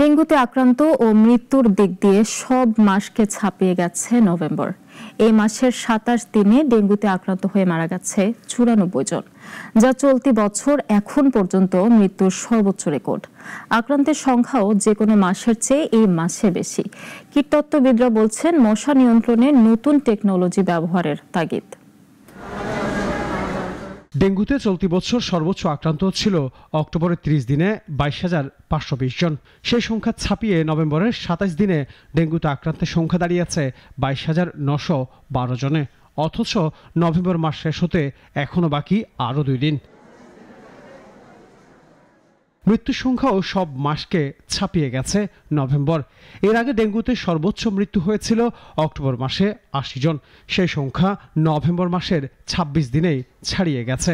ডেঙ্গুতে আক্রান্ত ও মৃত্যুর দিক দিয়ে সব মাসকে ছাপিয়ে গেছে নভেম্বর। এই মাসের ২৭ দিনে ডেঙ্গুতে আক্রান্ত হয়ে মারা গেছে ৯৪ জন, যা চলতি বছর এখন পর্যন্ত মৃত্যুর সর্বোচ্চ রেকর্ড। আক্রান্তের সংখ্যাও যে কোনো মাসের চেয়ে এই মাসে বেশি। কীটতত্ত্ববিদরা বলছেন, মশা নিয়ন্ত্রণে নতুন টেকনোলজি ব্যবহারের তাগিদ। ডেঙ্গুতে চলতি বছর সর্বোচ্চ আক্রান্ত ছিল অক্টোবরের ৩০ দিনে ২২,৫২০ জন। সেই সংখ্যা ছাপিয়ে নভেম্বরের ২৭ দিনে ডেঙ্গুতে আক্রান্তের সংখ্যা দাঁড়িয়েছে ২২,৯১২ জনে। অথচ নভেম্বর মাস শেষ হতে এখনো বাকি আরও ২ দিন। মৃত্যুর সংখ্যাও সব মাসকে ছাপিয়ে গেছে নভেম্বর। এর আগে ডেঙ্গুতে সর্বোচ্চ মৃত্যু হয়েছিল অক্টোবর মাসে ৮০ জন। সেই সংখ্যা নভেম্বর মাসের ২৬ দিনেই ছাড়িয়ে গেছে।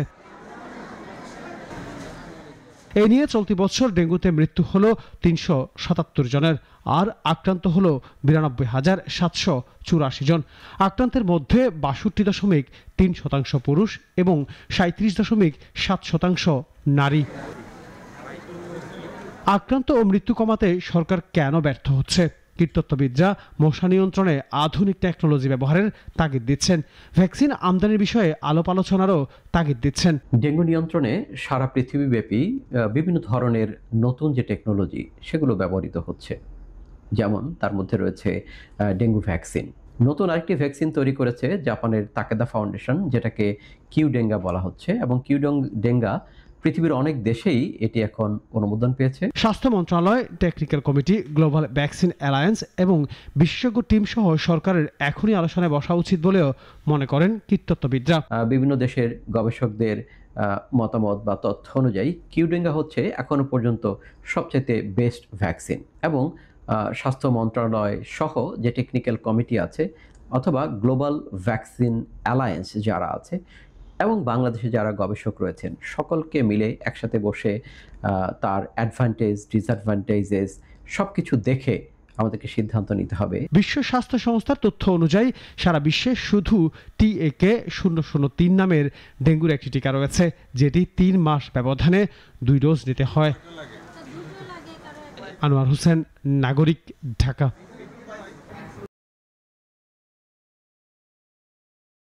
এ নিয়ে চলতি বছর ডেঙ্গুতে মৃত্যু হলো ৩৭৭ জনের, আর আক্রান্ত হলো ৯২,৭৮৪ জন। আক্রান্তের মধ্যে ৬২.৩% পুরুষ এবং ৩৭.৭% নারী। আক্রান্ত ও মৃত্যু কমাতে সরকার কেন ব্যর্থ হচ্ছে? কীটতত্ত্ববিদরা মশা নিয়ন্ত্রণে আধুনিক টেকনোলজি ব্যবহারের তাগিদ দিচ্ছেন। ভ্যাকসিন আমদানির বিষয়ে আলাপ আলোচনারও তাগিদ দিচ্ছেন। ডেঙ্গু নিয়ন্ত্রণে সারা পৃথিবীব্যাপী বিভিন্ন ধরনের নতুন যে টেকনোলজি সেগুলো ব্যবহৃত হচ্ছে। যেমন তার মধ্যে রয়েছে ডেঙ্গু ভ্যাকসিন। নতুন আরেকটি ভ্যাকসিন তৈরি করেছে জাপানের তাকেদা ফাউন্ডেশন, যেটাকে কিউডেঙ্গা বলা হচ্ছে, এবং কিউডেঙ্গা পৃথিবীর অনেক দেশেই এটি এখন অনুমোদন পেয়েছে। স্বাস্থ্য মন্ত্রণালয়, technical committee, global vaccine alliance এবং বিশেষজ্ঞ টিম সহ সরকারের এখনই আলোচনায় বসা উচিত বলেও মনে করেন কীটতত্ত্ববিদরা। বিভিন্ন দেশের গবেষকদের মতামত বা তথ্য অনুযায়ী কিউডেঙ্গা হচ্ছে এখনো পর্যন্ত সবচেয়ে বেস্ট ভ্যাকসিন, এবং স্বাস্থ্য মন্ত্রণালয় সহ যে টেকনিক্যাল কমিটি আছে অথবা গ্লোবাল ভ্যাকসিন অ্যালায়েন্স যারা আছে এবং বাংলাদেশে যারা গবেষক রয়েছেন, সকলকে মিলে একসাথে বসে তার অ্যাডভান্টেজ, ডিসঅ্যাডভান্টেজেস সবকিছু দেখে আমাদেরকে সিদ্ধান্ত নিতে হবে। বিশ্ব স্বাস্থ্য সংস্থার তথ্য অনুযায়ী সারা বিশ্বে শুধু TAK-003 নামের ডেঙ্গুর একটি টিকা রয়েছে, যেটি ৩ মাস ব্যবধানে ২ ডোজ নিতে হয়। আনোয়ার হোসেন, নাগরিক, ঢাকা।